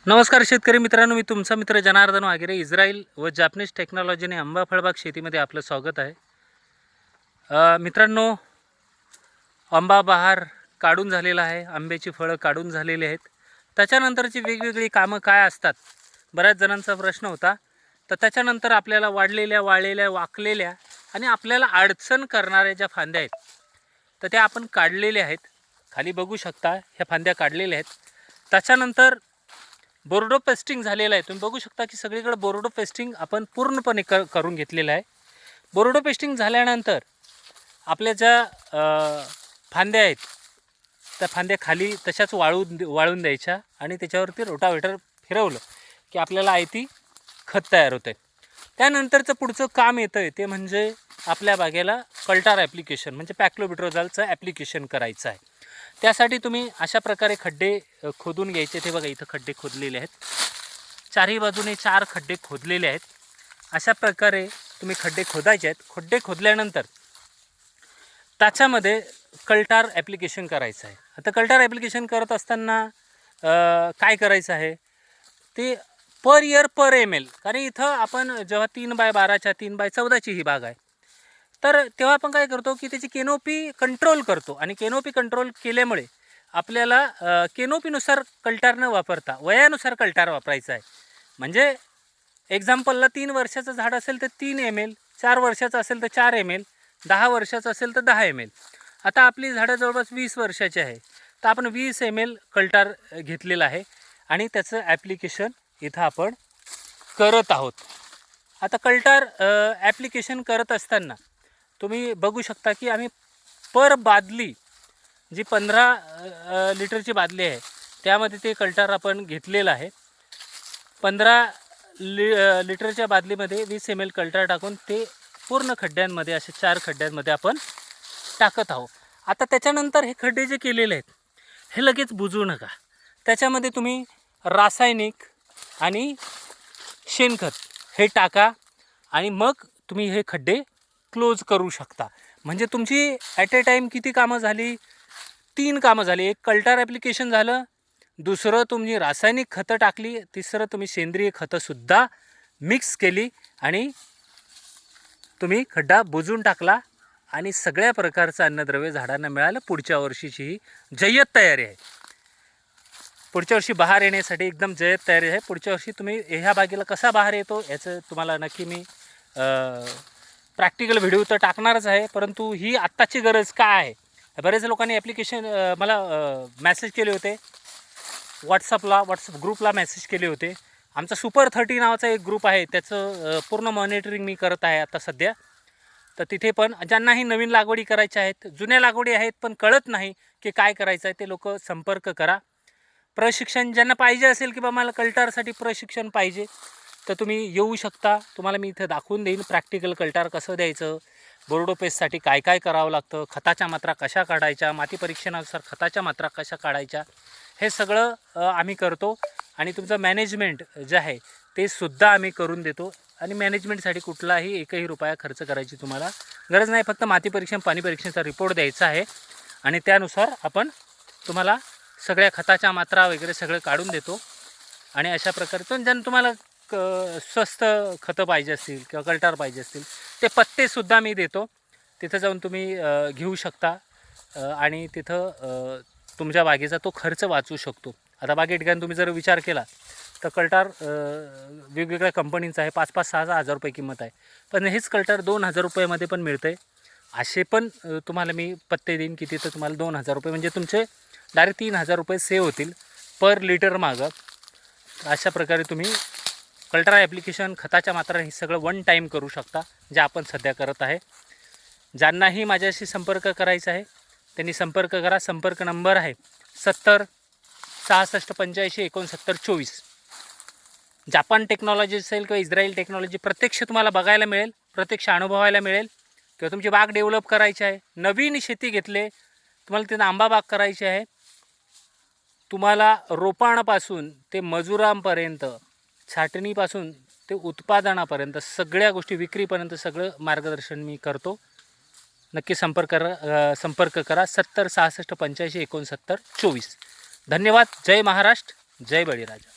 नमस्कार शेतकरी मित्रांनो, मी तुमचा मित्र जनार्दन वाघेरे. इस्रायल व जॅपनीज टेक्नॉलॉजीने आंबा फळबाग शेतीमध्ये आपलं स्वागत आहे. मित्रांनो, आंबा बहार काढून झालेला आहे, आंब्याची फळं काढून झालेली आहेत. त्याच्यानंतरची वेगवेगळी कामं काय असतात, बऱ्याच जणांचा प्रश्न होता. तर त्याच्यानंतर आपल्याला वाढलेल्या, वाळलेल्या, वाकलेल्या आणि आपल्याला अडचण करणाऱ्या ज्या फांद्या आहेत, तर त्या आपण काढलेल्या आहेत. खाली बघू शकता, ह्या फांद्या काढलेल्या आहेत. त्याच्यानंतर बोर्डो पेस्टिंग झालेलं आहे. तुम्ही बघू शकता की सगळीकडे बोर्डो पेस्टिंग आपण पूर्णपणे करून घेतलेलं आहे. बोर्डो पेस्टिंग झाल्यानंतर आपल्या ज्या फांद्या आहेत, त्या फांद्या खाली तशाच वाळून द्यायच्या आणि त्याच्यावरती रोटावेटर फिरवलं की आपल्याला आयती खत तयार होतं आहे. त्यानंतरचं पुढचं काम येतं आहे ते म्हणजे आपल्या बागेला कल्टार ॲप्लिकेशन म्हणजे पॅक्लोबिट्रोझालचं ॲप्लिकेशन करायचं आहे. त्यासाठी तुम्ही अशा प्रकारे खड्डे खोदून घ्यायचे. ते बघा, इथं खड्डे खोदलेले आहेत. चारही बाजूने 4 खड्डे खोदलेले आहेत. अशा प्रकारे तुम्ही खड्डे खोदायचे आहेत. खड्डे खोदल्यानंतर त्याच्यामध्ये कल्टार ॲप्लिकेशन करायचं आहे. आता कल्टार ॲप्लिकेशन करत असताना काय करायचं आहे ते पर इयर पर ml, कारण इथं आपण जेव्हा 3x12च्या 3x14ची ही बाग आहे, तर तेव्हा आपण काय करतो की त्याची केनोपी कंट्रोल करतो. आणि केनोपी कंट्रोल केल्यामुळे आपल्याला केनोपीनुसार कल्टार न वापरता वयानुसार कल्टार वापरायचा आहे. म्हणजे एक्झाम्पलला 3 वर्षाचं झाड असेल तर 3 ml, 4 वर्षाचं असेल तर 4 ml, 10 वर्षाचं असेल तर 10 ml. आता आपली झाडं जवळपास 20 वर्षाची आहे, तर आपण 20 ml कल्टार घेतलेलं आहे आणि त्याचं ॲप्लिकेशन इथं आपण करत आहोत. आता कल्टार ॲप्लिकेशन करत असताना तुम्ही बघू शकता की आम्ही पर बादली, जी 15 लिटरची बादली आहे, त्यामध्ये ते कल्टार आपण घेतलेलं आहे. 15 लिटरच्या बादलीमध्ये 20 ml कल्टार टाकून ते पूर्ण खड्ड्यांमध्ये, असे 4 खड्ड्यांमध्ये आपण टाकत आहोत. आता त्याच्यानंतर हे खड्डे जे केलेले आहेत हे लगेच बुजवू नका. त्याच्यामध्ये तुम्ही रासायनिक आणि शेणखत हे टाका आणि मग तुम्ही हे खड्डे क्लोज करू शकता. म्हणजे तुमची ॲट ए टाईम किती कामं झाली? 3 कामं झाली. एक कल्टार ॲप्लिकेशन झालं, दुसरं तुम्ही रासायनिक खतं टाकली, तिसरं तुम्ही सेंद्रिय खतंसुद्धा मिक्स केली आणि तुम्ही खड्डा बुजवून टाकला आणि सगळ्या प्रकारचं अन्नद्रव्य झाडांना मिळालं. पुढच्या वर्षीची ही जय्यत तयारी आहे. पुढच्या वर्षी बहार येण्यासाठी एकदम जय्यत तयारी आहे. पुढच्या वर्षी तुम्ही ह्या बागेला कसा बहार येतो याचं तुम्हाला नक्की मी प्रॅक्टिकल व्हिडिओ तर टाकणारच आहे. परंतु ही आत्ताची गरज काय आहे? बरेच लोकांनी ॲप्लिकेशन मला मॅसेज केले होते, व्हॉट्सअप ग्रुपला मेसेज केले होते. आमचा सुपर 30 नावाचा एक ग्रुप आहे, त्याचं पूर्ण मॉनिटरिंग मी करत आहे आता सध्या. तर तिथे पण ज्यांनाही नवीन लागवडी करायच्या आहेत, जुन्या लागवडी आहेत पण कळत नाही की काय करायचं आहे, ते लोक संपर्क करा. प्रशिक्षण ज्यांना पाहिजे असेल की बा मला कल्टारसाठी प्रशिक्षण पाहिजे, तर तुम्ही येऊ शकता. तुम्हाला मी इथं दाखवून देईन प्रॅक्टिकल कल्टार कसं द्यायचं, बोर्डो पेस्टसाठी काय काय करावं लागतं, खताच्या मात्रा कशा काढायच्या, माती परीक्षणानुसार खताच्या मात्रा कशा काढायच्या, हे सगळं आम्ही करतो. आणि तुमचं मॅनेजमेंट जे आहे ते सुद्धा आम्ही करून देतो. आणि मॅनेजमेंटसाठी कुठलाही एकही रुपया खर्च करायची तुम्हाला गरज नाही. फक्त माती परीक्षण, पाणी परीक्षणाचा रिपोर्ट द्यायचा आहे आणि त्यानुसार आपण तुम्हाला सगळ्या खताच्या मात्रा वगैरे सगळं काढून देतो. आणि अशा प्रकारे ज्यांना तुम्हाला स्वस्त खतं पाहिजे असतील किंवा कल्टार पाहिजे असतील, ते पत्तेसुद्धा मी देतो. तिथं जाऊन तुम्ही घेऊ शकता आणि तिथं तुमच्या बागेचा तो खर्च वाचू शकतो. आता बागे ठिकाणी तुम्ही जर विचार केला तर कल्टार वेगवेगळ्या कंपनीचं आहे, 5-5, 6-6 हजार रुपये किंमत आहे. पण हेच कल्टार 2,000 रुपयामध्ये पण मिळतं आहे. असे पण तुम्हाला मी पत्ते देईन की तिथं तुम्हाला 2,000 रुपये म्हणजे तुमचे डायरेक्ट 3,000 रुपये सेव्ह होतील पर लिटर मागं. अशा प्रकारे तुम्ही कल्टार ॲप्लिकेशन, खताच्या मात्रा हे सगळं वन टाईम करू शकता, जे आपण सध्या करत आहे. ज्यांनाही माझ्याशी संपर्क करायचा आहे त्यांनी संपर्क करा. संपर्क नंबर आहे 70 66 85 69 24. जापान टेक्नॉलॉजी असेल किंवा इस्रायल टेक्नॉलॉजी प्रत्यक्ष तुम्हाला बघायला मिळेल, प्रत्यक्ष अनुभवायला मिळेल. किंवा तुमची बाग डेव्हलप करायची आहे, नवीन शेती घेतले, तुम्हाला तिथं आंबा बाग करायची आहे, तुम्हाला रोपाणापासून ते मजुरांपर्यंत, छाटणीपासून ते उत्पादनापर्यंत सगळ्या गोष्टी, विक्रीपर्यंत सगळं मार्गदर्शन मी करतो. नक्की संपर्क करा 70 66 85 69 24. धन्यवाद. जय महाराष्ट्र, जय बळीराजा.